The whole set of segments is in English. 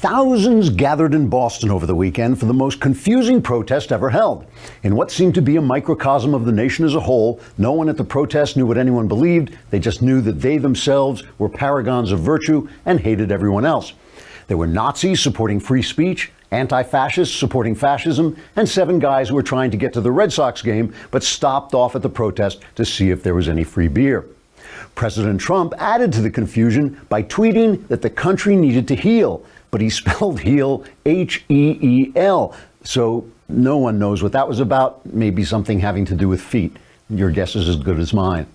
Thousands gathered in Boston over the weekend for the most confusing protest ever held. In what seemed to be a microcosm of the nation as a whole, no one at the protest knew what anyone believed. They just knew that they themselves were paragons of virtue and hated everyone else. There were Nazis supporting free speech, anti-fascists supporting fascism, and 7 guys who were trying to get to the Red Sox game but stopped off at the protest to see if there was any free beer. President Trump added to the confusion by tweeting that the country needed to heal, but he spelled heal H-E-E-L, so no one knows what that was about. Maybe something having to do with feet. Your guess is as good as mine.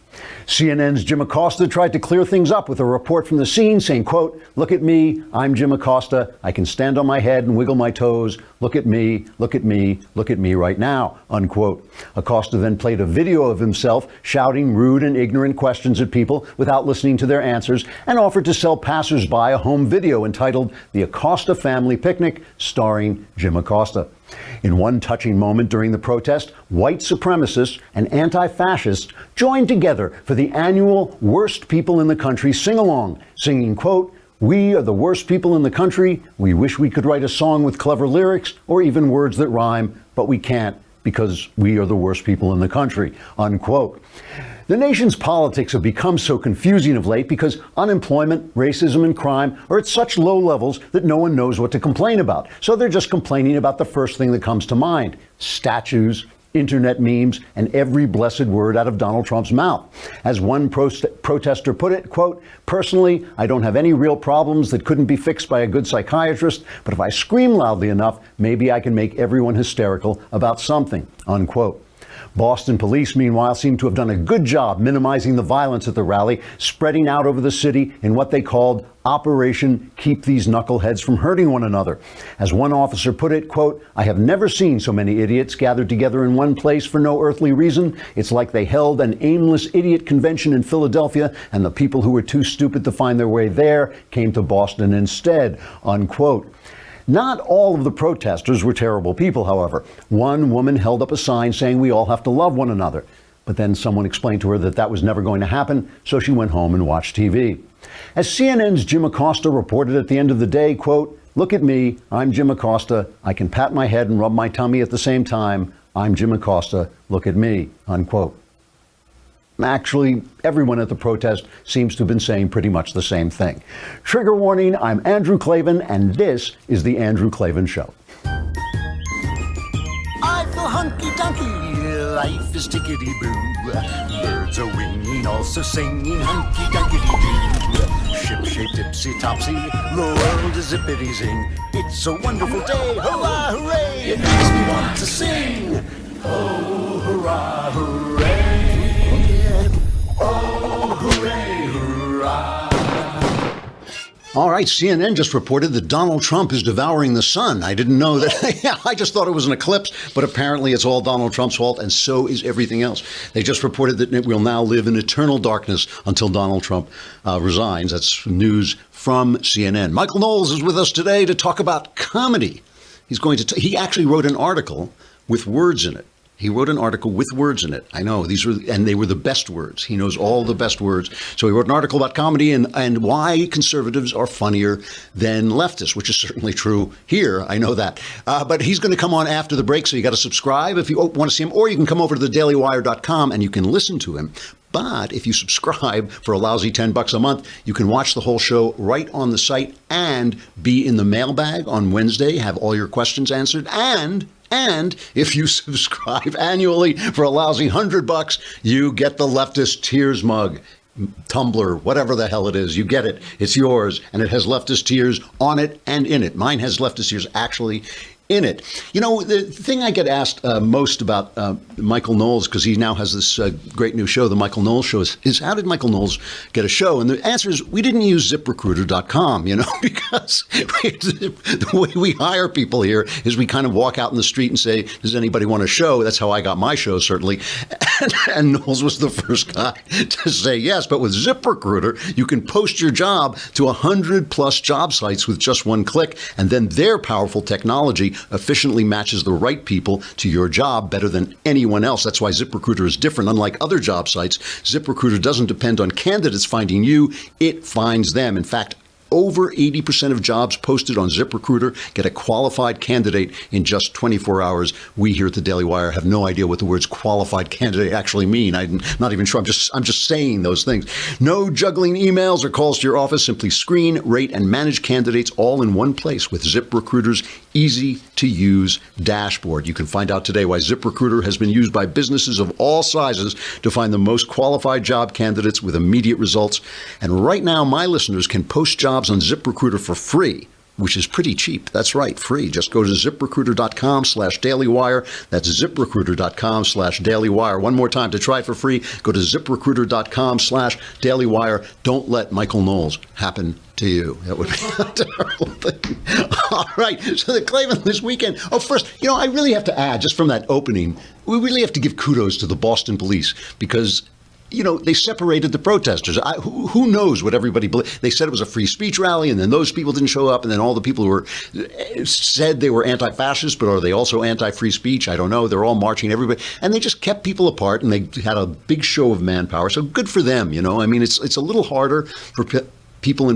CNN's Jim Acosta tried to clear things up with a report from the scene saying, quote, "Look at me, I'm Jim Acosta. I can stand on my head and wiggle my toes. Look at me, look at me, look at me right now," unquote. Acosta then played a video of himself shouting rude and ignorant questions at people without listening to their answers, and offered to sell passersby a home video entitled The Acosta Family Picnic, starring Jim Acosta. In one touching moment during the protest, white supremacists and anti-fascists joined together for the annual Worst People in the Country sing-along, singing, quote, "We are the worst people in the country. We wish we could write a song with clever lyrics or even words that rhyme, but we can't because we are the worst people in the country," unquote. The nation's politics have become so confusing of late because unemployment, racism, and crime are at such low levels that no one knows what to complain about. So they're just complaining about the first thing that comes to mind: statues, internet memes, and every blessed word out of Donald Trump's mouth. As one protester put it, quote, "Personally, I don't have any real problems that couldn't be fixed by a good psychiatrist, but if I scream loudly enough, maybe I can make everyone hysterical about something," unquote. Boston police, meanwhile, seem to have done a good job minimizing the violence at the rally, spreading out over the city in what they called Operation Keep These Knuckleheads from Hurting One Another. As one officer put it, quote, "I have never seen so many idiots gathered together in one place for no earthly reason. It's like they held an aimless idiot convention in Philadelphia, and the people who were too stupid to find their way there came to Boston instead," unquote. Not all of the protesters were terrible people, however. One woman held up a sign saying we all have to love one another. But then someone explained to her that that was never going to happen, so she went home and watched TV. As CNN's Jim Acosta reported at the end of the day, quote, "Look at me, I'm Jim Acosta. I can pat my head and rub my tummy at the same time. I'm Jim Acosta. Look at me," unquote. Actually, everyone at the protest seems to have been saying pretty much the same thing. Trigger warning, I'm Andrew Klavan, and this is The Andrew Klavan Show. I feel hunky-dunky, life is tickety-boo. Birds are winging, also singing hunky-dunky-doo. Ship-shape, tipsy-topsy, the world is zippity-zing. It's a wonderful day, hurrah, hooray! It makes me want to sing. Oh, hurrah, hooray! Oh, hooray, hurrah! All right, CNN just reported that Donald Trump is devouring the sun. I didn't know that. Yeah, I just thought it was an eclipse, but apparently it's all Donald Trump's fault, and so is everything else. They just reported that it will now live in eternal darkness until Donald Trump resigns. That's news from CNN. Michael Knowles is with us today to talk about comedy. He actually wrote an article with words in it. He wrote an article with words in it. I know they were the best words. He knows all the best words. So he wrote an article about comedy and why conservatives are funnier than leftists, which is certainly true here. I know that. But he's going to come on after the break. So you got to subscribe if you want to see him, or you can come over to thedailywire.com and you can listen to him. But if you subscribe for a lousy $10 a month, you can watch the whole show right on the site and be in the mailbag on Wednesday, have all your questions answered. And if you subscribe annually for a lousy $100, you get the Leftist Tears mug, tumbler, whatever the hell it is. You get it. It's yours. And it has Leftist Tears on it and in it. Mine has Leftist Tears actually in it. You know, the thing I get asked most about Michael Knowles, because he now has this great new show, The Michael Knowles Show, is how did Michael Knowles get a show? And the answer is we didn't use ZipRecruiter.com, because the way we hire people here is we kind of walk out in the street and say, does anybody want a show? That's how I got my show, certainly. And Knowles was the first guy to say yes. But with ZipRecruiter, you can post your job to 100+ job sites with just one click, and then their powerful technology efficiently matches the right people to your job better than anyone else. That's why ZipRecruiter is different. Unlike other job sites, ZipRecruiter doesn't depend on candidates finding you. It finds them. In fact, over 80% of jobs posted on ZipRecruiter get a qualified candidate in just 24 hours. We here at the Daily Wire have no idea what the words qualified candidate actually mean. I'm not even sure. I'm just saying those things. No juggling emails or calls to your office. Simply screen, rate, and manage candidates all in one place with ZipRecruiter's easy-to-use dashboard. You can find out today why ZipRecruiter has been used by businesses of all sizes to find the most qualified job candidates with immediate results. And right now, my listeners can post jobs on ZipRecruiter for free, which is pretty cheap. That's right, free. Just go to ZipRecruiter.com/dailywire. That's ZipRecruiter.com/dailywire. One more time to try it for free. Go to ZipRecruiter.com/dailywire. Don't let Michael Knowles happen to you. That would be a terrible thing. All right. So the Klavan this weekend. Oh, first, I really have to add, just from that opening, we really have to give kudos to the Boston police because they separated the protesters. Who knows what everybody believed? They said it was a free speech rally, and then those people didn't show up, and then all the people who said they were anti-fascist, but are they also anti-free speech? I don't know. They're all marching, everybody. And they just kept people apart, and they had a big show of manpower. So good for them, I mean, it's a little harder for people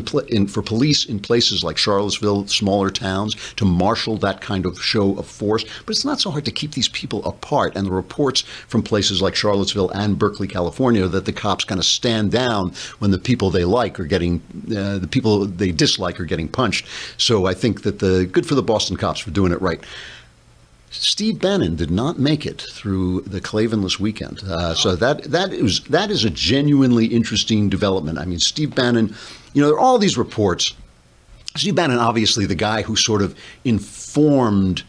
for police in places like Charlottesville, smaller towns, to marshal that kind of show of force. But it's not so hard to keep these people apart. And the reports from places like Charlottesville and Berkeley, California, that the cops kind of stand down when the people they like are getting, the people they dislike are getting punched. So I think that good for the Boston cops for doing it right. Steve Bannon did not make it through the Klavanless weekend. So that is a genuinely interesting development. I mean, Steve Bannon, there are all these reports. Steve Bannon, obviously the guy who sort of informed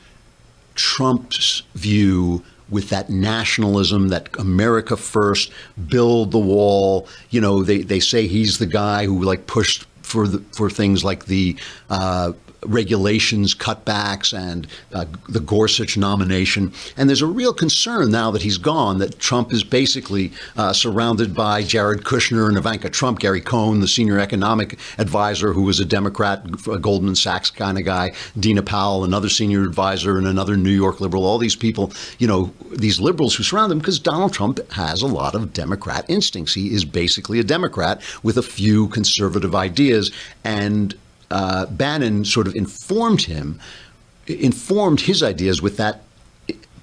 Trump's view with that nationalism, that America first, build the wall. They say he's the guy who pushed for things like the regulations, cutbacks, and the Gorsuch nomination. And there's a real concern now that he's gone that Trump is basically surrounded by Jared Kushner and Ivanka Trump, Gary Cohn, the senior economic advisor who was a Democrat, a Goldman Sachs kind of guy, Dina Powell, another senior advisor, and another New York liberal. All these people, these liberals who surround him, because Donald Trump has a lot of Democrat instincts. He is basically a Democrat with a few conservative ideas. And Bannon sort of informed his ideas with that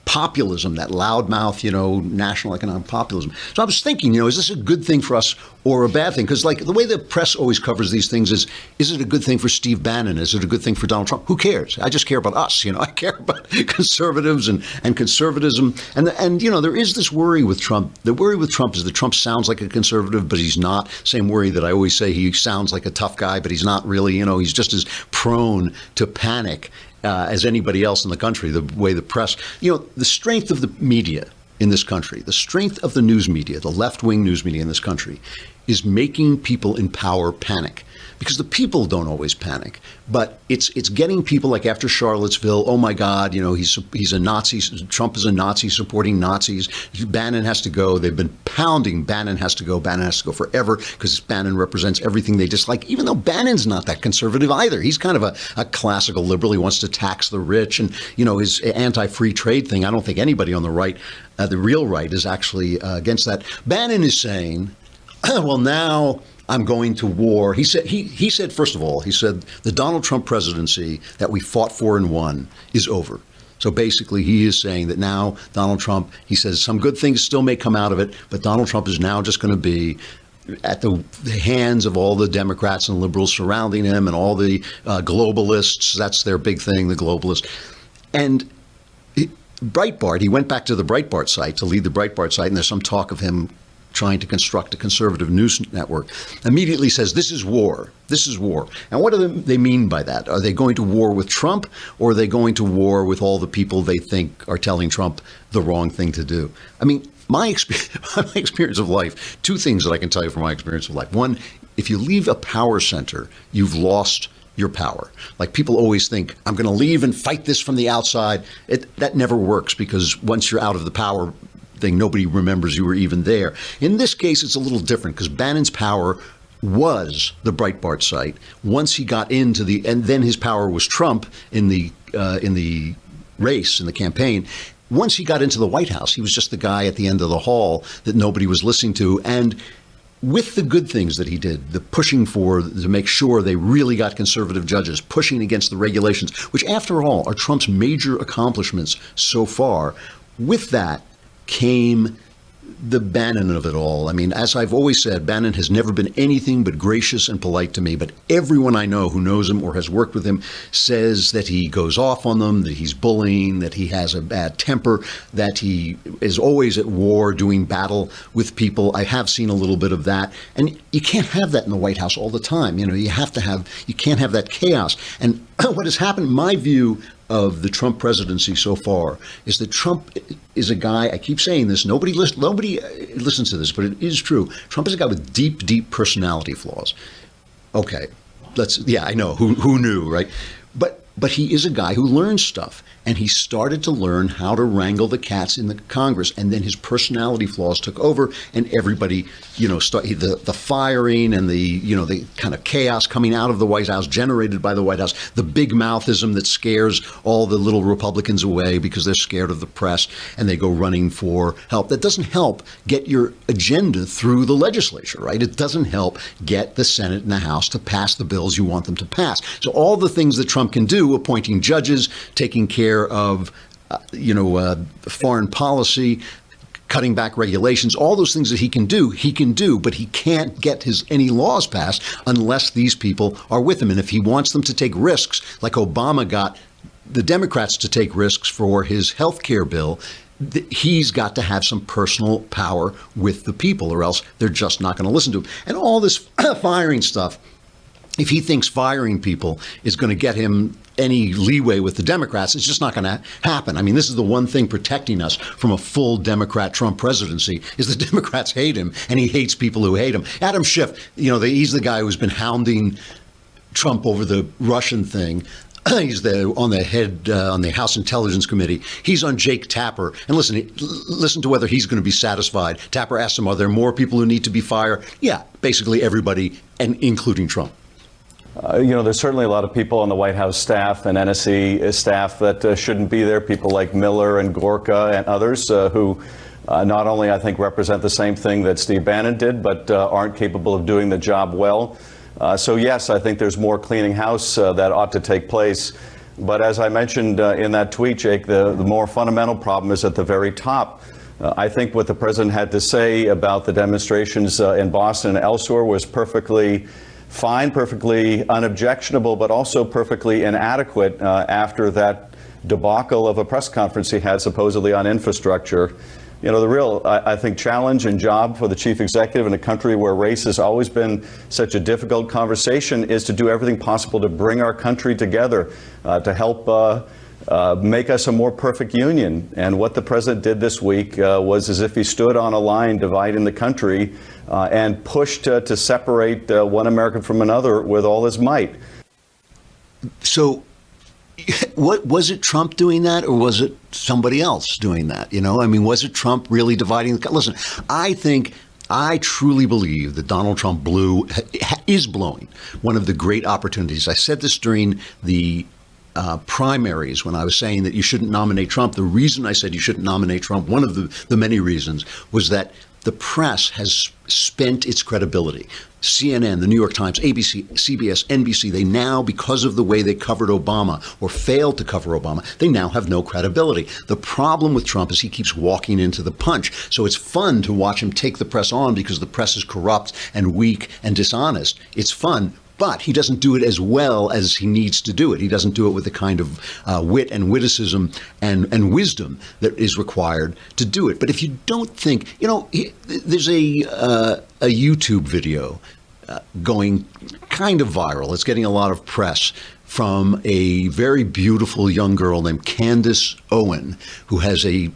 populism, that loudmouth, national economic populism. So I was thinking, is this a good thing for us or a bad thing? Because the way the press always covers these things is it a good thing for Steve Bannon? Is it a good thing for Donald Trump? Who cares? I just care about us. I care about conservatives and conservatism. And there is this worry with Trump. The worry with Trump is that Trump sounds like a conservative, but he's not. Same worry that I always say he sounds like a tough guy, but he's not really. He's just as prone to panic as anybody else in the country, the way the press, the strength of the media in this country, the strength of the news media, the left-wing news media in this country, is making people in power panic. Because the people don't always panic, but it's getting people like after Charlottesville, oh my God, he's a Nazi, Trump is a Nazi supporting Nazis, Bannon has to go. They've been pounding Bannon has to go forever because Bannon represents everything they dislike, even though Bannon's not that conservative either. He's kind of a classical liberal. He wants to tax the rich and, his anti-free trade thing. I don't think anybody on the right, the real right, is actually against that. Bannon is saying, well, now I'm going to war. He said, first of all, the Donald Trump presidency that we fought for and won is over. So basically, he is saying that now Donald Trump, he says some good things still may come out of it, but Donald Trump is now just going to be at the hands of all the Democrats and liberals surrounding him and all the globalists. That's their big thing, the globalists. And Breitbart, he went back to the Breitbart site to lead the Breitbart site, and there's some talk of him trying to construct a conservative news network, immediately says, this is war. This is war. And what do they mean by that? Are they going to war with Trump, or are they going to war with all the people they think are telling Trump the wrong thing to do? I mean, my experience of life, two things that I can tell you from my experience of life. One, if you leave a power center, you've lost your power. Like people always think, I'm going to leave and fight this from the outside. That never works, because once you're out of the power thing, nobody remembers you were even there. In this case, it's a little different because Bannon's power was the Breitbart site. Once he got into and then his power was Trump in the race, in the campaign. Once he got into the White House, he was just the guy at the end of the hall that nobody was listening to. And with the good things that he did, the pushing to make sure they really got conservative judges, pushing against the regulations, which after all are Trump's major accomplishments so far, with that came the Bannon of it all. I mean, as I've always said, Bannon has never been anything but gracious and polite to me. But everyone I know who knows him or has worked with him says that he goes off on them, that he's bullying, that he has a bad temper, that he is always at war, doing battle with people. I have seen a little bit of that. And you can't have that in the White House all the time. You know, you can't have that chaos. And what has happened, my view of the Trump presidency so far is that Trump is a guy, I keep saying this, nobody listens to this, but it is true. Trump is a guy with deep, deep personality flaws. Okay, I know, who knew, right? But he is a guy who learns stuff, and he started to learn how to wrangle the cats in the Congress, and then his personality flaws took over, and everybody, the firing and the kind of chaos coming out of the White House, generated by the White House, the big mouthism that scares all the little Republicans away because they're scared of the press, and they go running for help. That doesn't help get your agenda through the legislature, right? It doesn't help get the Senate and the House to pass the bills you want them to pass. So all the things that Trump can do, appointing judges, taking care of, foreign policy, cutting back regulations, all those things that he can do, but he can't get any laws passed unless these people are with him. And if he wants them to take risks, like Obama got the Democrats to take risks for his health care bill, he's got to have some personal power with the people, or else they're just not going to listen to him. And all this firing stuff, if he thinks firing people is going to get him any leeway with the Democrats, it's just not going to happen. I mean, this is the one thing protecting us from a full Democrat Trump presidency is the Democrats hate him, and he hates people who hate him. Adam Schiff, he's the guy who's been hounding Trump over the Russian thing. He's on the House Intelligence Committee. He's on Jake Tapper. And listen to whether he's going to be satisfied. Tapper asked him, are there more people who need to be fired? Yeah, basically everybody, and including Trump. There's certainly a lot of people on the White House staff and NSC staff that shouldn't be there. People like Miller and Gorka and others who not only, I think, represent the same thing that Steve Bannon did, but aren't capable of doing the job well. So, yes, I think there's more cleaning house that ought to take place. But as I mentioned in that tweet, Jake, the more fundamental problem is at the very top. I think what the president had to say about the demonstrations in Boston and elsewhere was perfectly fine, perfectly unobjectionable, but also perfectly inadequate after that debacle of a press conference he had supposedly on infrastructure. The real, I think, challenge and job for the chief executive in a country where race has always been such a difficult conversation is to do everything possible to bring our country together, to help make us a more perfect union. And what the president did this week was as if he stood on a line dividing the country and pushed to separate one American from another with all his might. So what was it, Trump doing that, or was it somebody else doing that? Was it Trump really dividing the? Listen, I truly believe that Donald Trump is blowing one of the great opportunities. I said this during the primaries when I was saying that you shouldn't nominate Trump. The reason I said you shouldn't nominate Trump, one of the many reasons, was that the press has spent its credibility. CNN, the New York Times, ABC, CBS, NBC, they now, because of the way they covered Obama or failed to cover Obama, they now have no credibility. The problem with Trump is he keeps walking into the punch. So it's fun to watch him take the press on because the press is corrupt and weak and dishonest. It's fun. But he doesn't do it as well as he needs to do it. He doesn't do it with the kind of wit and witticism and wisdom that is required to do it. But if you don't think, there's a YouTube video going kind of viral. It's getting a lot of press from a very beautiful young girl named Candace Owen, who has a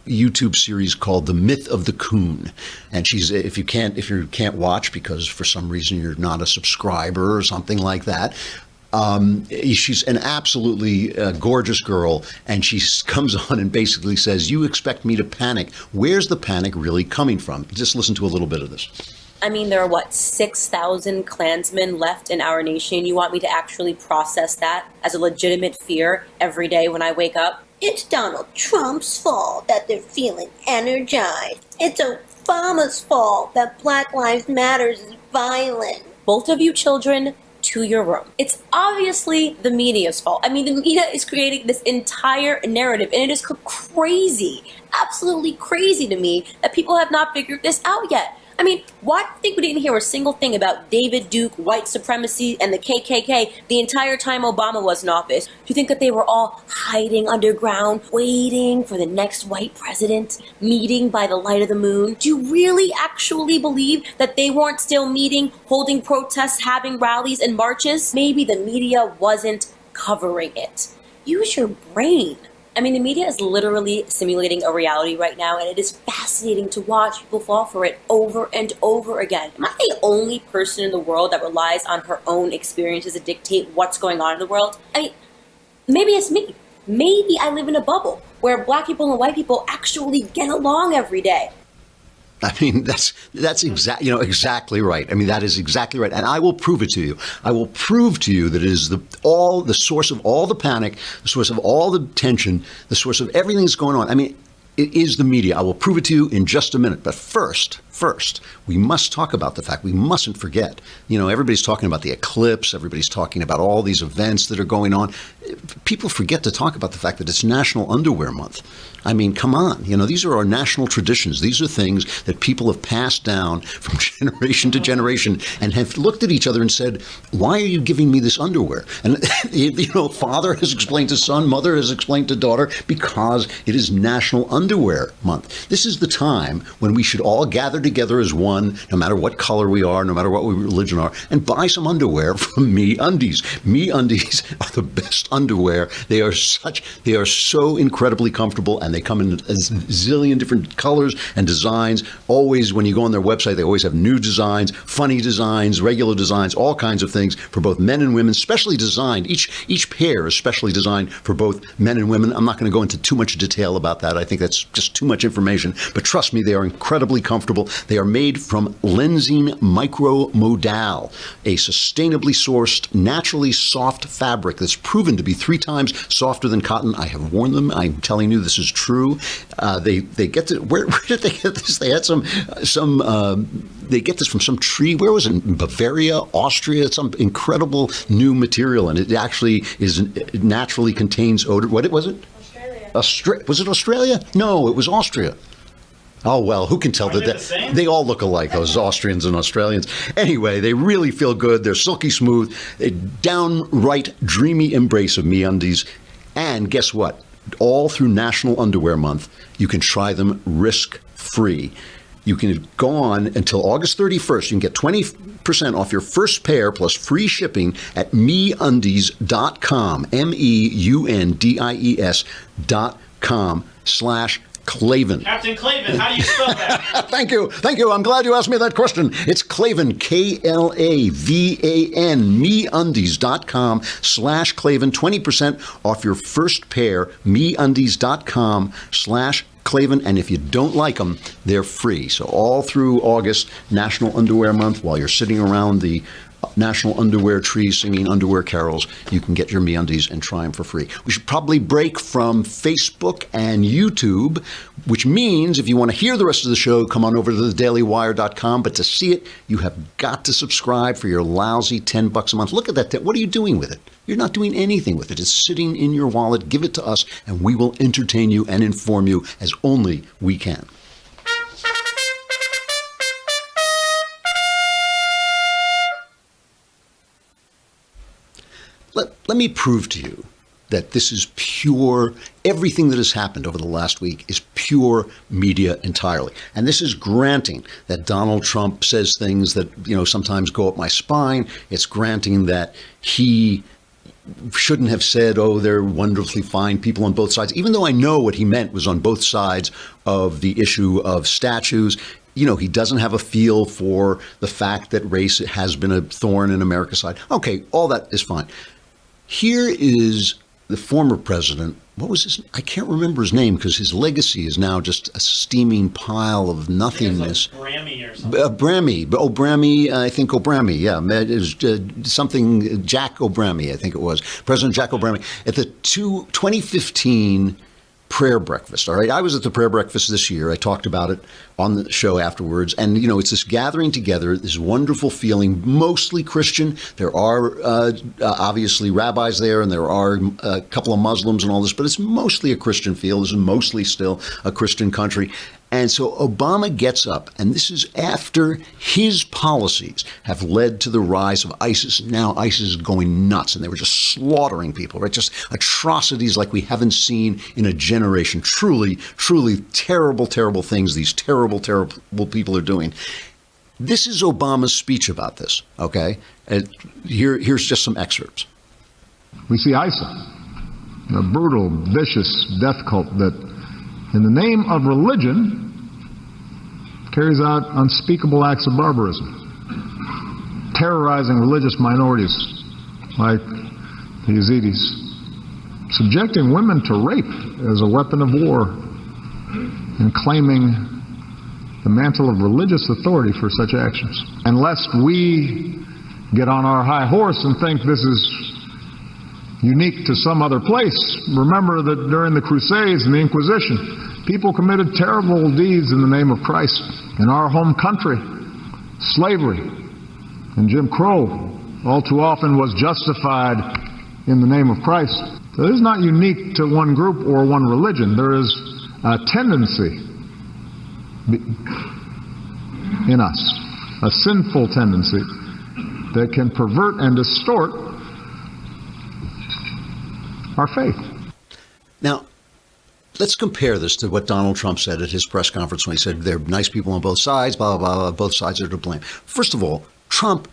YouTube series called The Myth of the Coon. And she's, if you can't watch because for some reason you're not a subscriber or something like that, she's an absolutely gorgeous girl, and she comes on and basically says, you expect me to panic. Where's the panic really coming from? Just listen to a little bit of this. I mean, there are, 6,000 Klansmen left in our nation. You want me to actually process that as a legitimate fear every day when I wake up? It's Donald Trump's fault that they're feeling energized. It's Obama's fault that Black Lives Matter is violent. Both of you children, to your room. It's obviously the media's fault. I mean, the media is creating this entire narrative, and it is crazy, absolutely crazy to me that people have not figured this out yet. I mean, why do you think we didn't hear a single thing about David Duke, white supremacy, and the KKK the entire time Obama was in office? Do you think that they were all hiding underground, waiting for the next white president, meeting by the light of the moon? Do you really actually believe that they weren't still meeting, holding protests, having rallies and marches? Maybe the media wasn't covering it. Use your brain. I mean, the media is literally simulating a reality right now, and it is fascinating to watch people fall for it over and over again. Am I the only person in the world that relies on her own experiences to dictate what's going on in the world? I mean, maybe it's me. Maybe I live in a bubble where Black people and white people actually get along every day. I mean, that's exactly right. I mean, that is exactly right. And I will prove it to you. I will prove to you that it is the source of all the panic, the source of all the tension, the source of everything that's going on. I mean, it is the media. I will prove it to you in just a minute. But first, we must talk about the fact, we mustn't forget. You know, everybody's talking about the eclipse. Everybody's talking about all these events that are going on. People forget to talk about the fact that it's National Underwear Month. I mean, come on. You know, these are our national traditions. These are things that people have passed down from generation to generation and have looked at each other and said, why are you giving me this underwear? And, you know, father has explained to son, mother has explained to daughter, because it is National Underwear Month. This is the time when we should all gather together as one, no matter what color we are, no matter what religion are, and buy some underwear from Me Undies. Me Undies are the best underwear. They are so incredibly comfortable, and they come in a zillion different colors and designs. Always, when you go on their website, they always have new designs, funny designs, regular designs, all kinds of things for both men and women, specially designed. Each pair is specially designed for both men and women. I'm not going to go into too much detail about that. I think that's just too much information. But trust me, they are incredibly comfortable. They are made from lensing micromodal, a sustainably sourced, naturally soft fabric that's proven to be 3 times softer than cotton. I have worn them. I'm telling you, this is true. They get to, where did they get this? They had they get this from some tree. Where was it? In Bavaria, Austria? Some incredible new material, and it actually it naturally contains odor. What was it? Australia. Was it Australia? No, it was Austria. Oh, well, who can tell that they all look alike, those Austrians and Australians. Anyway, they really feel good. They're silky smooth, a downright dreamy embrace of MeUndies. And guess what? All through National Underwear Month, you can try them risk-free. You can go on until August 31st. You can get 20% off your first pair plus free shipping at MeUndies.com, MEUNDIES.com/Klavan. Captain Klavan, how do you spell that? Thank you. I'm glad you asked me that question. It's Klavan, Klavan, MeUndies.com/Klavan. 20% off your first pair, MeUndies.com/Klavan. And if you don't like them, they're free. So all through August, National Underwear Month, while you're sitting around the National Underwear tree singing underwear carols, you can get your MeUndies and try them for free. We should probably break from Facebook and YouTube, which means if you want to hear the rest of the show, come on over to thedailywire.com. But to see it, you have got to subscribe for your lousy $10 a month. Look at that. What are you doing with it? You're not doing anything with it. It's sitting in your wallet. Give it to us, and we will entertain you and inform you as only we can. Let me prove to you that this is pure, everything that has happened over the last week is pure media entirely. And this is granting that Donald Trump says things that, sometimes go up my spine. It's granting that he shouldn't have said, oh, they're wonderfully fine people on both sides, even though I know what he meant was on both sides of the issue of statues. He doesn't have a feel for the fact that race has been a thorn in America's side. Okay, all that is fine. Here is the former president. What was his? I can't remember his name because his legacy is now just a steaming pile of nothingness. Brammy or something. Brammy. I think O'Brammy. Yeah, it was something. Jack O'Brammy. I think it was President Jack O'Brammy at the 2015 prayer breakfast. All right. I was at the prayer breakfast this year. I talked about it on the show afterwards. And, it's this gathering together, this wonderful feeling, mostly Christian. There are obviously rabbis there, and there are a couple of Muslims and all this, but it's mostly a Christian feel. This is mostly still a Christian country. And so Obama gets up, and this is after his policies have led to the rise of ISIS. Now ISIS is going nuts, and they were just slaughtering people, right? Just atrocities like we haven't seen in a generation. Truly, truly terrible, terrible things these terrible, terrible people are doing. This is Obama's speech about this, okay? Here's just some excerpts. We see ISIL, a brutal, vicious death cult that in the name of religion, carries out unspeakable acts of barbarism, terrorizing religious minorities like the Yazidis, subjecting women to rape as a weapon of war, and claiming the mantle of religious authority for such actions. And lest we get on our high horse and think this is unique to some other place, remember that during the Crusades and the Inquisition, people committed terrible deeds in the name of Christ. In our home country, slavery and Jim Crow all too often was justified in the name of Christ. So this is not unique to one group or one religion. There is a tendency in us, a sinful tendency that can pervert and distort our faith. Now, let's compare this to what Donald Trump said at his press conference when he said there are nice people on both sides, blah, blah, blah, both sides are to blame. First of all, Trump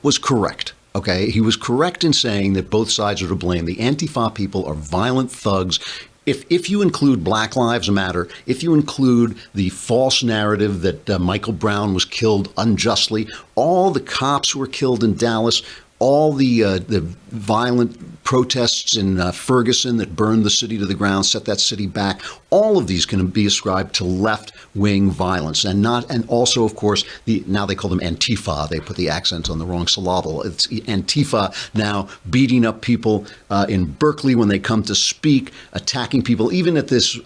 was correct, okay? He was correct in saying that both sides are to blame. The Antifa people are violent thugs. If you include Black Lives Matter, if you include the false narrative that Michael Brown was killed unjustly, all the cops who were killed in Dallas, all the violent protests in Ferguson that burned the city to the ground, set that city back, all of these can be ascribed to left-wing violence, and also, of course, now they call them Antifa. They put the accent on the wrong syllable. It's Antifa now beating up people in Berkeley when they come to speak, attacking people, even at this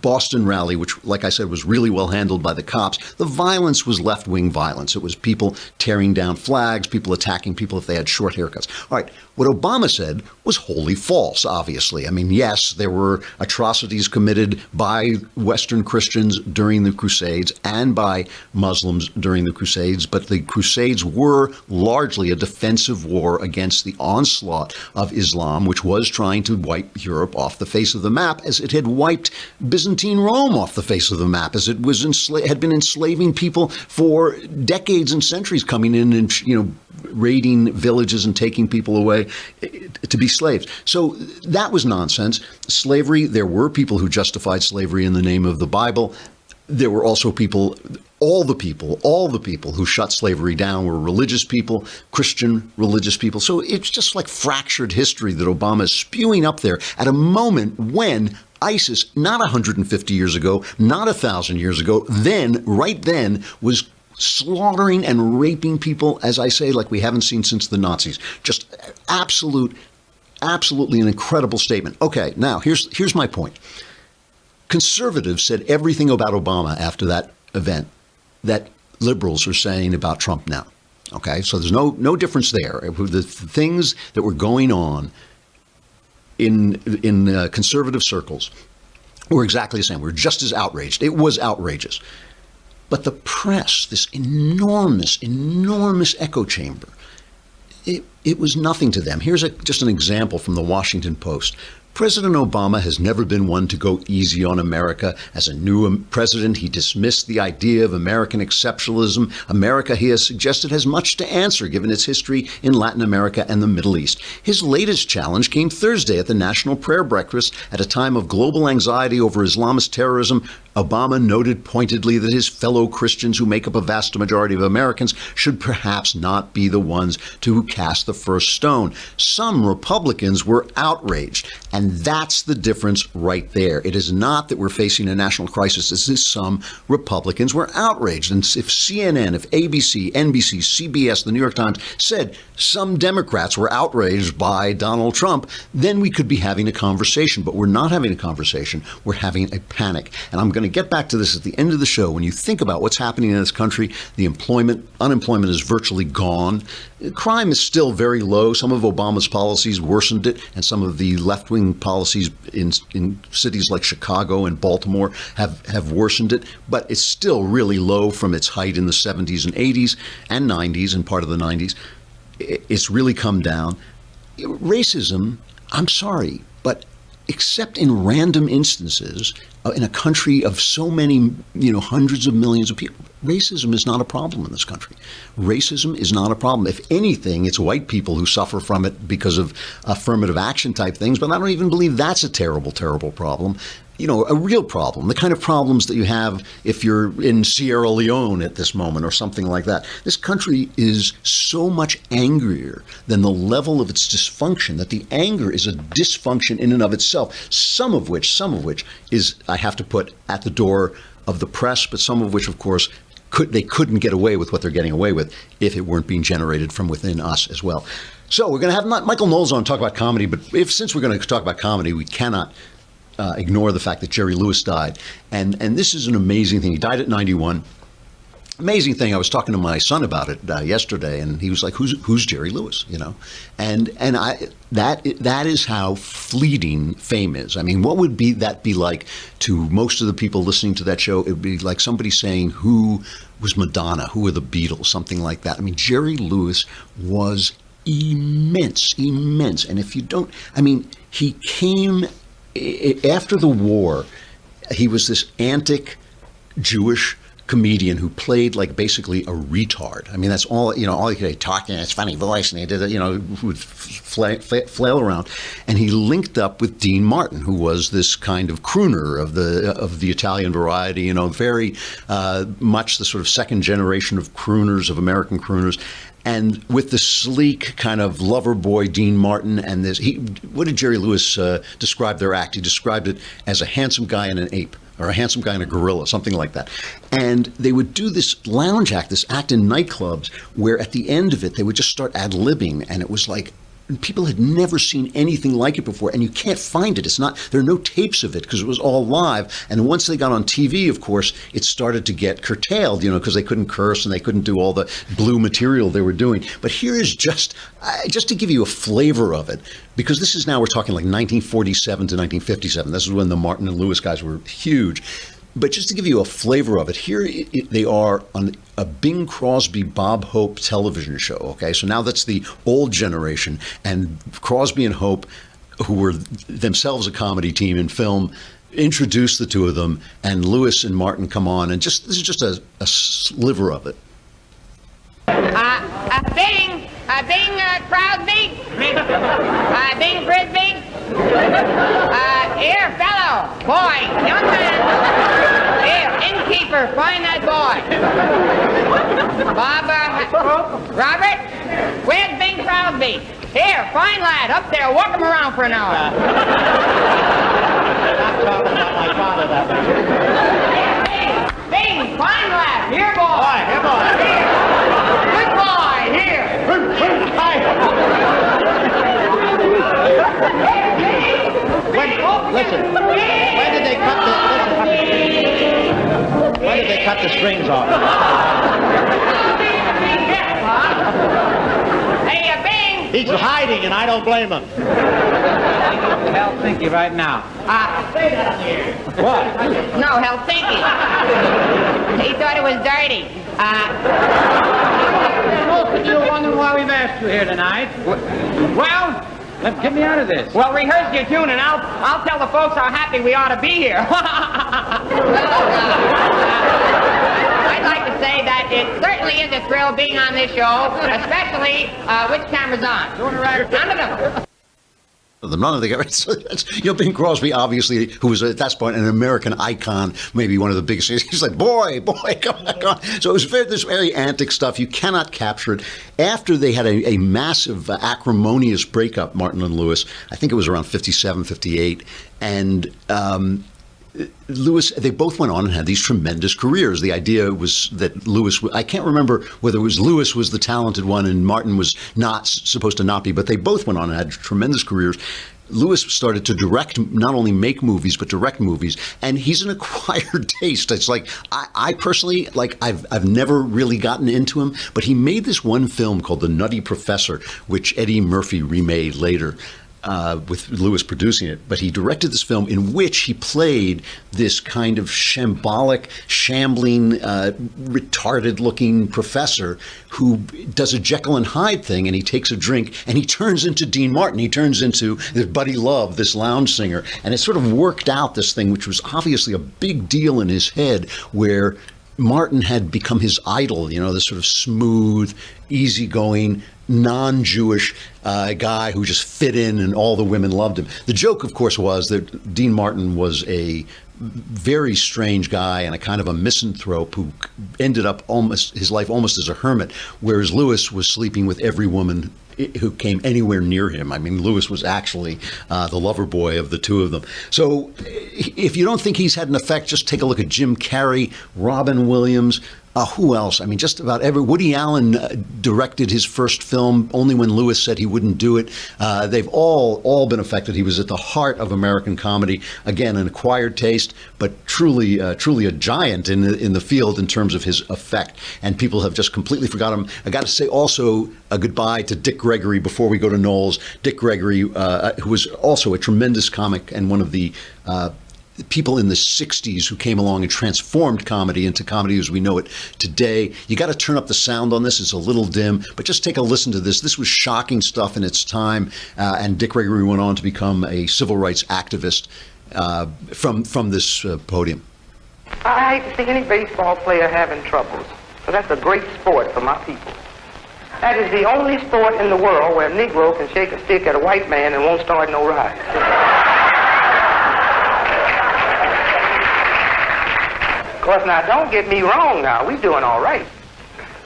Boston rally, which, like I said, was really well handled by the cops. The violence was left-wing violence. It was people tearing down flags, people attacking people if they had short haircuts. All right, what Obama said was wholly false, obviously. I mean, yes, there were atrocities committed by Western Christians during the Crusades and by Muslims during the Crusades, but the Crusades were largely a defensive war against the onslaught of Islam, which was trying to wipe Europe off the face of the map, as it had wiped Byzantine Rome off the face of the map, as it was had been enslaving people for decades and centuries, coming in and raiding villages and taking people away to be slaves. So that was nonsense. Slavery, there were people who justified slavery in the name of the Bible. There were also people, all the people who shut slavery down were religious people, Christian religious people. So it's just like fractured history that Obama is spewing up there at a moment when ISIS, not 150 years ago, not 1,000 years ago, right then, was slaughtering and raping people, as I say, like we haven't seen since the Nazis. Just absolutely an incredible statement. Okay, now here's my point. Conservatives said everything about Obama after that event that liberals are saying about Trump now. Okay, so there's no difference there. The things that were going on in conservative circles were exactly the same. We're just as outraged. It was outrageous. But the press, this enormous echo chamber, it was nothing to them. Here's just an example from the Washington Post. President Obama has never been one to go easy on America. As a new president, he dismissed the idea of American exceptionalism. America, he has suggested, has much to answer given its history in Latin America and the Middle East. His latest challenge came Thursday at the National Prayer Breakfast at a time of global anxiety over Islamist terrorism Obama noted pointedly that his fellow Christians, who make up a vast majority of Americans, should perhaps not be the ones to cast the first stone. Some Republicans were outraged, and that's the difference right there. It is not that we're facing a national crisis. This is some Republicans were outraged. And if CNN, if ABC, NBC, CBS, the New York Times said some Democrats were outraged by Donald Trump, then we could be having a conversation. But we're not having a conversation. We're having a panic. And I'm going to get back to this at the end of the show. When you think about what's happening in this country, the unemployment is virtually gone. Crime is still very low. Some of Obama's policies worsened it, and some of the left-wing policies in cities like Chicago and Baltimore have worsened it. But it's still really low from its height in the 70s and 80s and 90s and part of the 90s. It's really come down. Racism, I'm sorry, but except in random instances, in a country of so many, hundreds of millions of people, racism is not a problem in this country. Racism is not a problem. If anything, it's white people who suffer from it because of affirmative action type things, but I don't even believe that's a terrible, terrible problem. A real problem, the kind of problems that you have if you're in Sierra Leone at this moment or something like that. This country is so much angrier than the level of its dysfunction, that the anger is a dysfunction in and of itself, some of which is, I have to put, at the door of the press, but some of which, of course, they couldn't get away with what they're getting away with if it weren't being generated from within us as well. So we're going to have Michael Knowles on to talk about comedy, but since we're going to talk about comedy, we cannot ignore the fact that Jerry Lewis died. And this is an amazing thing. He died at 91. Amazing thing. I was talking to my son about it yesterday, and he was like, "Who's Jerry Lewis?" And that is how fleeting fame is. I mean, what would that be like to most of the people listening to that show? It would be like somebody saying, "Who was Madonna? Who were the Beatles?" Something like that. I mean, Jerry Lewis was immense. And if you don't, he came after the war. He was this antic Jewish comedian who played like basically a retard. I mean, that's all, all he could talk in his funny voice, and he did it, would flail around. And he linked up with Dean Martin, who was this kind of crooner of the Italian variety, very much the sort of second generation of crooners, of American crooners. And with the sleek kind of lover boy Dean Martin and what did Jerry Lewis describe their act? He described it as a handsome guy and an ape, or a handsome guy and a gorilla, something like that. And they would do this lounge act, this act in nightclubs, where at the end of it, they would just start ad-libbing. And it was like, people had never seen anything like it before, and you can't find it. There are no tapes of it because it was all live. And once they got on TV, of course, it started to get curtailed, because they couldn't curse and they couldn't do all the blue material they were doing. But here is just to give you a flavor of it, because this is now, we're talking like 1947 to 1957. This is when the Martin and Lewis guys were huge. But just to give you a flavor of it, here they are on a Bing Crosby, Bob Hope television show. Okay, so now that's the old generation, and Crosby and Hope, who were themselves a comedy team in film, introduced the two of them, and Lewis and Martin come on, and this is just a sliver of it. Bing Crosby, Bing Frisbee, here, fellow, boy, young man, here, innkeeper, find that boy. Bob, Robert, where's Bing Crosby? Here, fine lad, up there, walk him around for an hour. Not talking about my father that way. Bing, fine lad, here, boy. Boy, here, boy. Here. Good boy, here. Listen, when did they cut the strings off? Hey, Bing! He's hiding, and I don't blame him. Helsinki right now. Say that on the air. What? No, Helsinki. He thought it was dirty. Most of you are wondering why we've asked you here tonight. Well, Let's get me out of this. well, rehearse your tune, and I'll tell the folks how happy we ought to be here. I'd like to say that it certainly is a thrill being on this show, especially which camera's on. None of them. of them. None of the guys. So that's, Bing Crosby, obviously, who was at that point an American icon, maybe one of the biggest. He's like, boy, come back on. So it was this very antic stuff. You cannot capture it. After they had a massive, acrimonious breakup, Martin and Lewis, I think it was around 57, 58, and Lewis, they both went on and had these tremendous careers. The idea was that Lewis, I can't remember whether it was Lewis was the talented one and Martin was not supposed to not be, but they both went on and had tremendous careers. Lewis started to direct, not only make movies, but direct movies. And he's an acquired taste. It's like, I personally, like, I've never really gotten into him, but he made this one film called The Nutty Professor, which Eddie Murphy remade later. With Lewis producing it, but he directed this film in which he played this kind of shambolic, shambling, retarded-looking professor who does a Jekyll and Hyde thing, and he takes a drink, and he turns into Dean Martin. He turns into this Buddy Love, this lounge singer, and it sort of worked out this thing, which was obviously a big deal in his head, where Martin had become his idol, this sort of smooth, easygoing, non-Jewish guy who just fit in and all the women loved him. The joke, of course, was that Dean Martin was a very strange guy and a kind of a misanthrope who ended up his life almost as a hermit, whereas Lewis was sleeping with every woman who came anywhere near him. I mean, Lewis was actually the lover boy of the two of them. So if you don't think he's had an effect, just take a look at Jim Carrey, Robin Williams, who else? I mean, just about Woody Allen directed his first film only when Lewis said he wouldn't do it. They've all been affected. He was at the heart of American comedy. Again, an acquired taste, but truly a giant in the field in terms of his effect. And people have just completely forgot him. I got to say also a goodbye to Dick Gregory before we go to Knowles. Dick Gregory, who was also a tremendous comic and one of the people in the 60s who came along and transformed comedy into comedy as we know it today. You got to turn up the sound on this. It's a little dim, but just take a listen to this. This was shocking stuff in its time, and Dick Gregory went on to become a civil rights activist from this podium. I hate to see any baseball player having troubles, but that's a great sport for my people. That is the only sport in the world where a Negro can shake a stick at a white man and won't start no riot. Of course, now, don't get me wrong now. We're doing all right.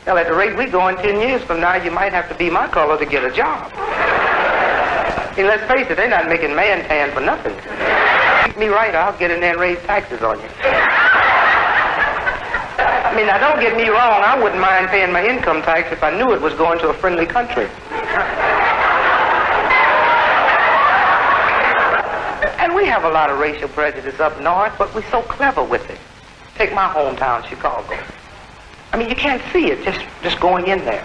Well, at the rate we go in 10 years from now, you might have to be my color to get a job. And let's face it, they're not making man tan for nothing. Keep me right, I'll get in there and raise taxes on you. I mean, now, don't get me wrong. I wouldn't mind paying my income tax if I knew it was going to a friendly country. And we have a lot of racial prejudice up north, but we're so clever with it. Take my hometown, Chicago. I mean, you can't see it just going in there.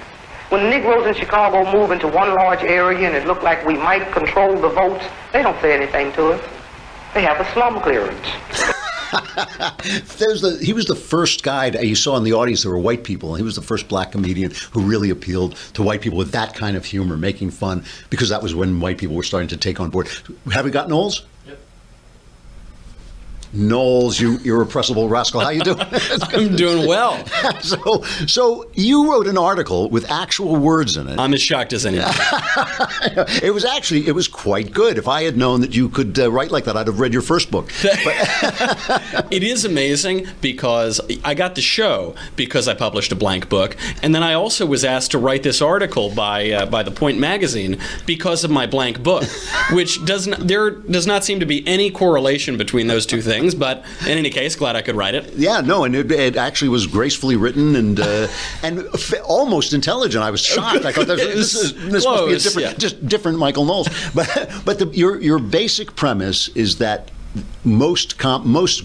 When the Negroes in Chicago move into one large area and it looked like we might control the votes, they don't say anything to us. They have a slum clearance. He was the first guy you saw in the audience. There were white people, and he was the first black comedian who really appealed to white people with that kind of humor, making fun, because that was when white people were starting to take on board. Have we got Knowles? Knowles, you irrepressible rascal. How you doing? I'm doing well. So you wrote an article with actual words in it. I'm as shocked as anyone. It was quite good. If I had known that you could write like that, I'd have read your first book. It is amazing because I got the show because I published a blank book, and then I also was asked to write this article by The Point magazine because of my blank book, which there does not seem to be any correlation between those two things. But in any case, glad I could write it. Yeah, no, and it actually was gracefully written and almost intelligent. I was shocked. I thought this must be a different Michael Knowles. But your basic premise is that most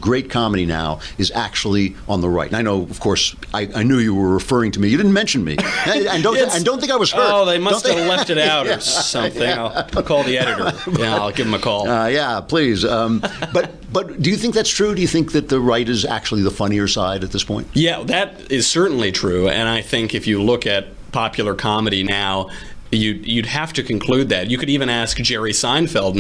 great comedy now is actually on the right. And I know, of course, I knew you were referring to me. You didn't mention me, and don't think I was hurt. Oh, they must have left it out or something. Yeah. I'll call the editor. Yeah, I'll give him a call. Yeah, please. But do you think that's true? Do you think that the right is actually the funnier side at this point? Yeah, that is certainly true. And I think if you look at popular comedy now, you'd have to conclude that. You could even ask Jerry Seinfeld,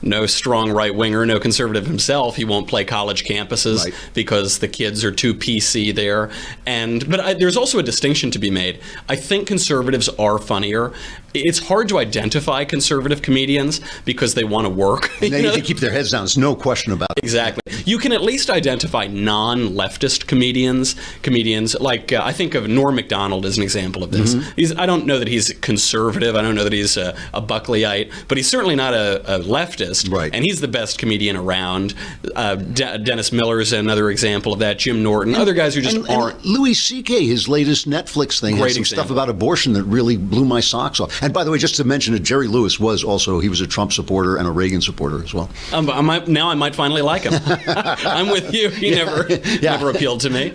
no strong right-winger, no conservative himself. He won't play college campuses because the kids are too PC there. But there's also a distinction to be made. I think conservatives are funnier. it's hard to identify conservative comedians because they want to work. And they need to keep their heads down. There's no question about it. Exactly. You can at least identify non-leftist comedians like I think of Norm Macdonald as an example of this. I don't know that he's conservative. I don't know that he's a Buckleyite, but he's certainly not a leftist. Right. And he's the best comedian around. Dennis Miller's another example of that. Jim Norton, other guys who just aren't. And Louis C.K., his latest Netflix thing, Great has some example. stuff about abortion that really blew my socks off. And by the way, just to mention that Jerry Lewis was a Trump supporter and a Reagan supporter as well. Now I might finally like him. I'm with you. He never appealed to me.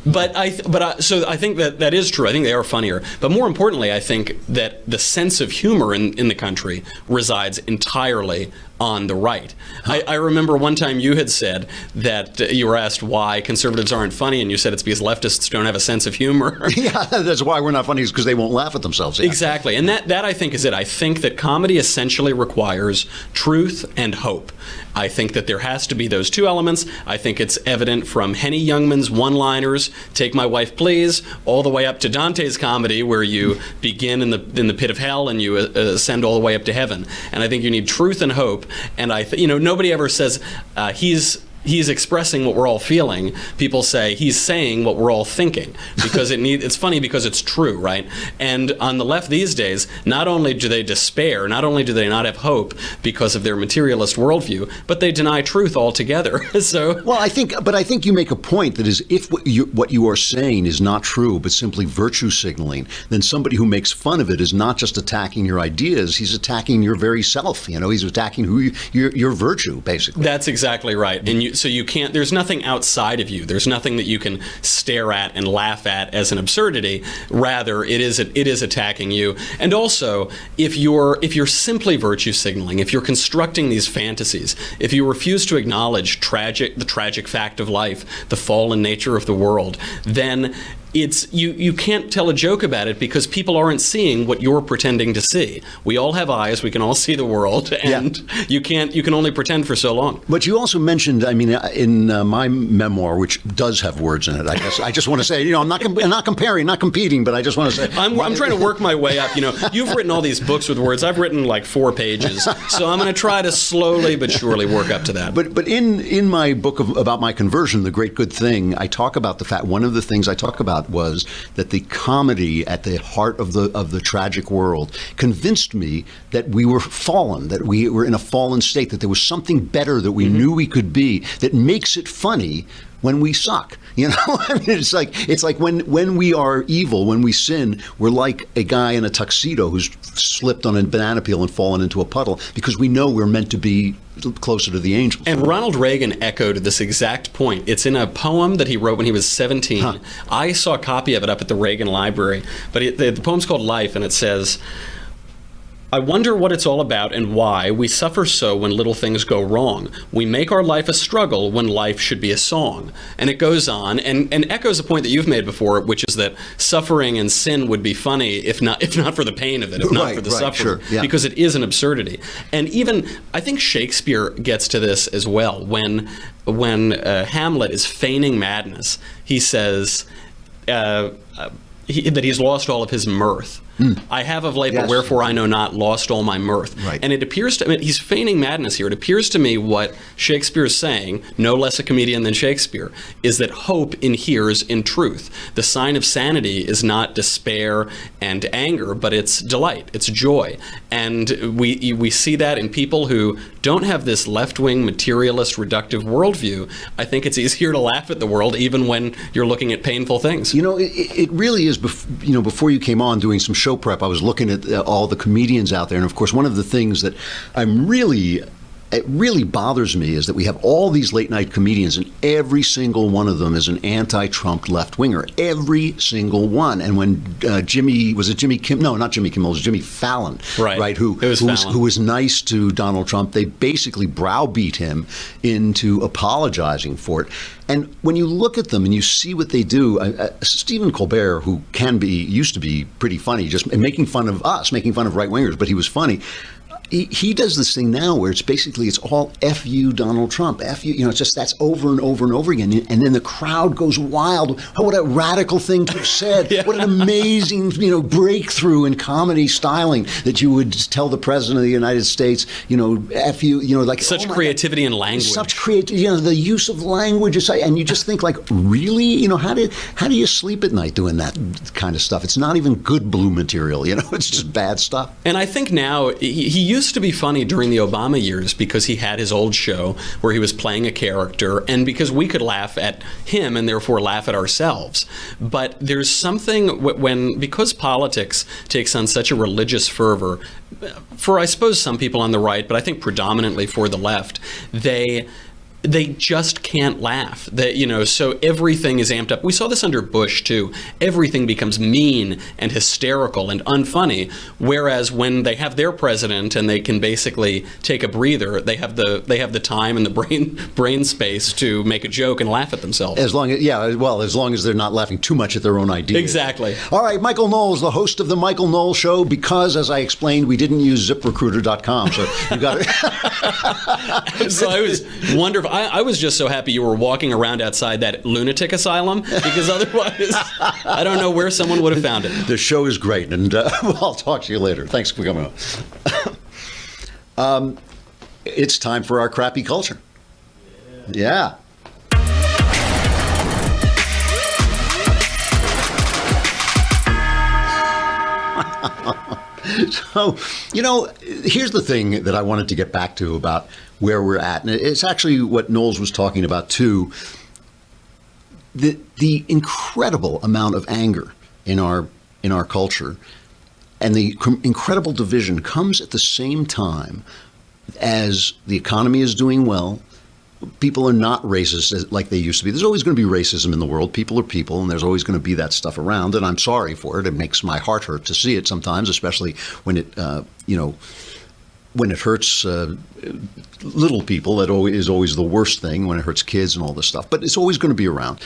But I think that is true. I think they are funnier. But more importantly, I think that the sense of humor in the country resides entirely on the right. I remember one time you had said that you were asked why conservatives aren't funny, and you said it's because leftists don't have a sense of humor. Yeah, that's why we're not funny, is because they won't laugh at themselves. Yeah. Exactly. And that I think is it. I think that comedy essentially requires truth and hope. I think that there has to be those two elements. I think it's evident from Henny Youngman's one-liners, "Take my wife, please," all the way up to Dante's comedy, where you begin in the pit of hell and you ascend all the way up to heaven. And I think you need truth and hope. And nobody ever says he's expressing what we're all feeling. People say he's saying what we're all thinking, because it's funny because it's true, right? And on the left these days, not only do they despair, not only do they not have hope because of their materialist worldview, but they deny truth altogether. So, well, I think you make a point that is, if what you are saying is not true, but simply virtue signaling, then somebody who makes fun of it is not just attacking your ideas; he's attacking your very self. He's attacking your virtue, basically. That's exactly right. And so you can't, there's nothing outside of you. There's nothing that you can stare at and laugh at as an absurdity. Rather, it is attacking you. And also, if you're simply virtue signaling, if you're constructing these fantasies, if you refuse to acknowledge the tragic fact of life, the fallen nature of the world, then you can't tell a joke about it, because people aren't seeing what you're pretending to see. We all have eyes, we can all see the world, and you can only pretend for so long. But you also mentioned, in my memoir, which does have words in it, I guess, I just want to say, I'm not comparing, not competing, but I just want to say. I'm trying to work my way up. You've written all these books with words. I've written like 4 pages. So I'm going to try to slowly but surely work up to that. But in my book about my conversion, The Great Good Thing, I talk about the fact, one of the things I talk about was that the comedy at the heart of the tragic world convinced me that we were fallen, that we were in a fallen state, that there was something better that we knew we could be, that makes it funny when we suck. It's like when we are evil, when we sin, we're like a guy in a tuxedo who's slipped on a banana peel and fallen into a puddle, because we know we're meant to be closer to the angels. And Ronald Reagan echoed this exact point. It's in a poem that he wrote when he was 17. I saw a copy of it up at the Reagan Library, but the poem's called Life, and it says, "I wonder what it's all about and why we suffer so when little things go wrong. We make our life a struggle when life should be a song." And it goes on and echoes a point that you've made before, which is that suffering and sin would be funny if not for the pain of it, if not for the suffering, because it is an absurdity. And even I think Shakespeare gets to this as well. When Hamlet is feigning madness, he says that he's lost all of his mirth. "I have of late, but wherefore I know not, lost all my mirth." Right. And it appears to me, he's feigning madness here. It appears to me what Shakespeare is saying, no less a comedian than Shakespeare, is that hope inheres in truth. The sign of sanity is not despair and anger, but it's delight, it's joy. And we see that in people who don't have this left-wing, materialist, reductive worldview. I think it's easier to laugh at the world even when you're looking at painful things. It really is. Before you came on doing some show prep, I was looking at all the comedians out there, and of course, one of the things that it really bothers me is that we have all these late night comedians, and every single one of them is an anti-Trump left-winger. Every single one. And when Jimmy Kimmel? No, not Jimmy Kimmel. It was Jimmy Fallon, right? Who was nice to Donald Trump. They basically browbeat him into apologizing for it. And when you look at them and you see what they do, Stephen Colbert, who used to be pretty funny, just making fun of us, making fun of right-wingers, but he was funny. he does this thing now where it's all F you, Donald Trump, F you, it's just that's over and over and over again. And then the crowd goes wild. Oh, what a radical thing to have said. What an amazing, breakthrough in comedy styling that you would tell the president of the United States, F you, like such creativity in language. Such creativity, the use of language. And you just think like, really? How do you sleep at night doing that kind of stuff? It's not even good blue material, it's just bad stuff. And I think now, he used to be funny during the Obama years because he had his old show where he was playing a character and because we could laugh at him and therefore laugh at ourselves. But there's something because politics takes on such a religious fervor, for I suppose some people on the right, but I think predominantly for the left, they just can't laugh. So everything is amped up. We saw this under Bush too. Everything becomes mean and hysterical and unfunny. Whereas when they have their president and they can basically take a breather, they have the time and the brain space to make a joke and laugh at themselves. As long as they're not laughing too much at their own ideas. Exactly. All right, Michael Knowles, the host of the Michael Knowles Show. Because, as I explained, we didn't use ZipRecruiter.com, so you got it. So I was wonderful. I was just so happy you were walking around outside that lunatic asylum, because otherwise I don't know where someone would have found it. The show is great, and I'll talk to you later. Thanks for coming on. It's time for our crappy culture. Yeah. So, here's the thing that I wanted to get back to about where we're at. And it's actually what Knowles was talking about, too. The incredible amount of anger in our culture and the incredible division comes at the same time as the economy is doing well. People are not racist like they used to be. There's always going to be racism in the world. People are people, and there's always going to be that stuff around. And I'm sorry for it. It makes my heart hurt to see it sometimes, especially when it, when it hurts little people. That is always the worst thing, when it hurts kids and all this stuff. But it's always going to be around.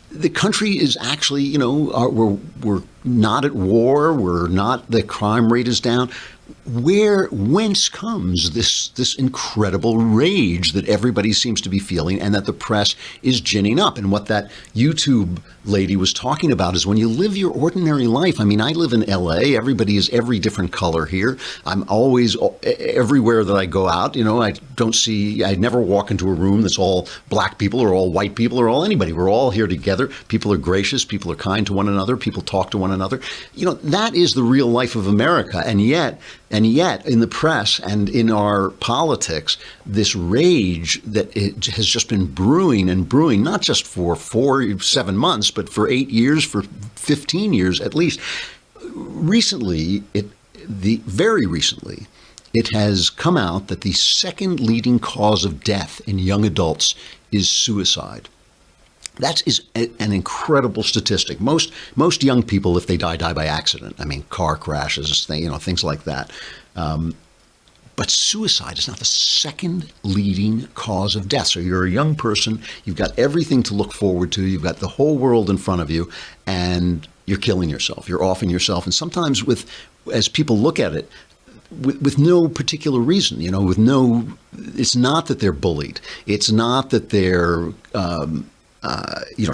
The country is actually, we're not at war. The crime rate is down. Whence comes this incredible rage that everybody seems to be feeling and that the press is ginning up? And what that YouTube lady was talking about is when you live your ordinary life. I mean, I live in LA. Everybody is every different color here. I'm always, everywhere that I go out, I never walk into a room that's all black people or all white people or all anybody. We're all here together. People are gracious. People are kind to one another. People talk to one another. That is the real life of America. And yet, in the press and in our politics, this rage that it has just been brewing and brewing, not just for 7 months, but for 8 years, for 15 years at least. Very recently, it has come out that the second leading cause of death in young adults is suicide. That is an incredible statistic. Most young people, if they die by accident. I mean, car crashes, things like that. But suicide is now the second leading cause of death. So you're a young person, you've got everything to look forward to, you've got the whole world in front of you, and you're killing yourself. You're offing yourself. And sometimes as people look at it, with no particular reason, it's not that they're bullied. It's not that they're,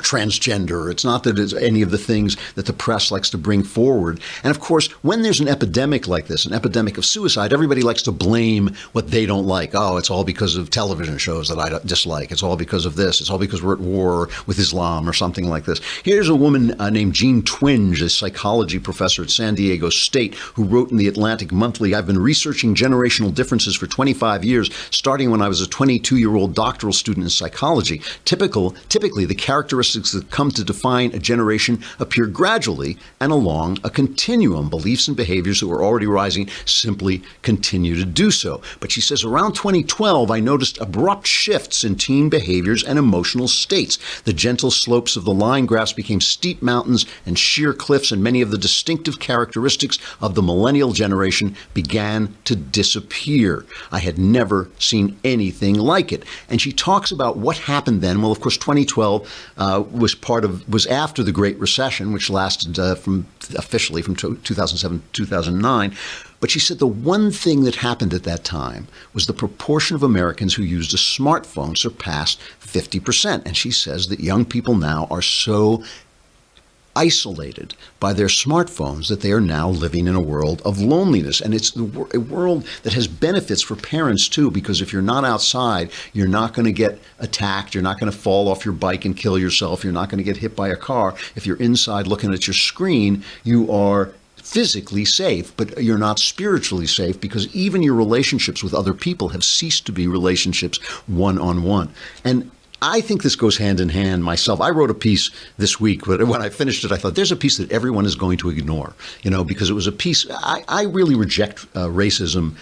transgender. It's not that it's any of the things that the press likes to bring forward. And of course, when there's an epidemic like this, an epidemic of suicide, everybody likes to blame what they don't like. Oh, it's all because of television shows that I dislike. It's all because of this. It's all because we're at war with Islam or something like this. Here's a woman named Jean Twenge, a psychology professor at San Diego State, who wrote in the Atlantic Monthly, "I've been researching generational differences for 25 years, starting when I was a 22-year-old doctoral student in psychology. Typically, the characteristics that come to define a generation appear gradually and along a continuum. Beliefs and behaviors that were already rising simply continue to do so." But she says, around 2012, I noticed abrupt shifts in teen behaviors and emotional states. The gentle slopes of the line graphs became steep mountains and sheer cliffs, and many of the distinctive characteristics of the millennial generation began to disappear. I had never seen anything like it. And she talks about what happened then. Well, of course, 2012 was after the Great Recession, which lasted officially from 2007 to 2009. But she said the one thing that happened at that time was the proportion of Americans who used a smartphone surpassed 50%. And she says that young people now are so isolated by their smartphones that they are now living in a world of loneliness. And it's a world that has benefits for parents too, because if you're not outside, you're not going to get attacked, you're not going to fall off your bike and kill yourself, you're not going to get hit by a car. If you're inside looking at your screen, you are physically safe, but you're not spiritually safe, because even your relationships with other people have ceased to be relationships one-on-one. And I think this goes hand in hand myself. I wrote a piece this week, but when I finished it, I thought there's a piece that everyone is going to ignore, because it was a piece. I really reject racism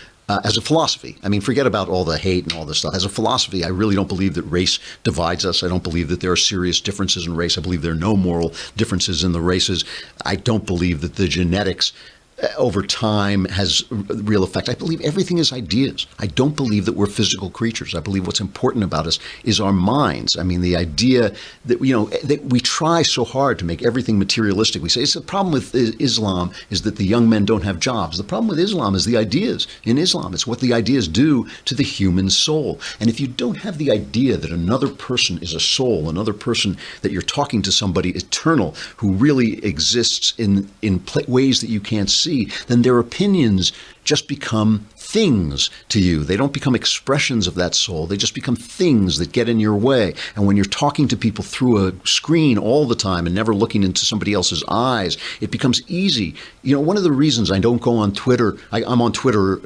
as a philosophy. I mean, forget about all the hate and all this stuff. As a philosophy, I really don't believe that race divides us. I don't believe that there are serious differences in race. I believe there are no moral differences in the races. I don't believe that the genetics over time has real effect. I believe everything is ideas. I don't believe that we're physical creatures. I believe what's important about us is our minds. I mean, the idea that, that we try so hard to make everything materialistic. We say it's the problem with Islam is that the young men don't have jobs. The problem with Islam is the ideas in Islam. It's what the ideas do to the human soul. And if you don't have the idea that another person is a soul, another person, that you're talking to somebody eternal who really exists in ways that you can't see, then their opinions just become things to you. They don't become expressions of that soul. They just become things that get in your way. And when you're talking to people through a screen all the time and never looking into somebody else's eyes, it becomes easy. One of the reasons I don't go on Twitter, I'm on Twitter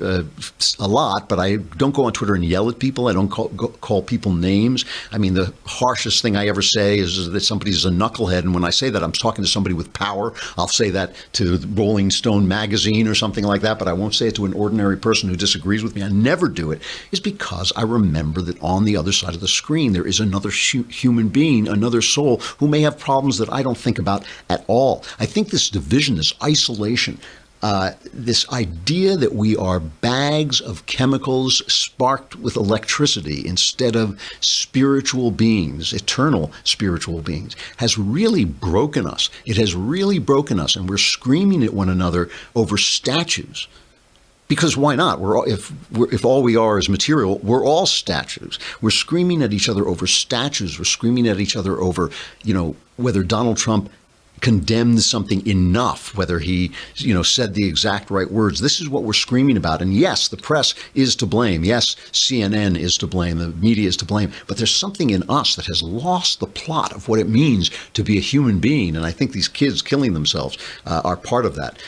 a lot, but I don't go on Twitter and yell at people. I don't call people names. I mean, the harshest thing I ever say is that somebody's a knucklehead. And when I say that, I'm talking to somebody with power. I'll say that to Rolling Stone magazine or something like that, but I won't say it to an ordinary person who disagrees with me. I never do it, is because I remember that on the other side of the screen there is another human being, another soul, who may have problems that I don't think about at all. I think this division, this isolation, this idea that we are bags of chemicals sparked with electricity instead of spiritual beings, eternal spiritual beings, has really broken us. It has really broken us, and we're screaming at one another over statues. Because why not? If all we are is material, we're all statues. We're screaming at each other over statues. We're screaming at each other over, whether Donald Trump condemned something enough, whether he, said the exact right words. This is what we're screaming about. And yes, the press is to blame. Yes, CNN is to blame. The media is to blame. But there's something in us that has lost the plot of what it means to be a human being. And I think these kids killing themselves are part of that.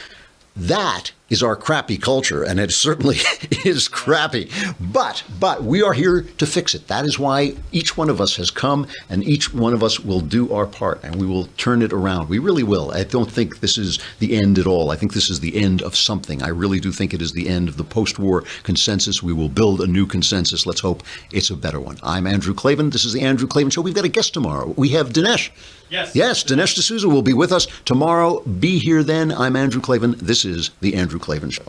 That is our crappy culture, and it certainly is crappy. But we are here to fix it. That is why each one of us has come, and each one of us will do our part, and we will turn it around. We really will. I don't think this is the end at all. I think this is the end of something. I really do think it is the end of the post-war consensus. We will build a new consensus. Let's hope it's a better one. I'm Andrew Klavan. This is the Andrew Klavan Show. We've got a guest tomorrow. We have Dinesh. Yes, Dinesh D'Souza will be with us tomorrow. Be here then. I'm Andrew Klavan. This is the Andrew Klavan Show.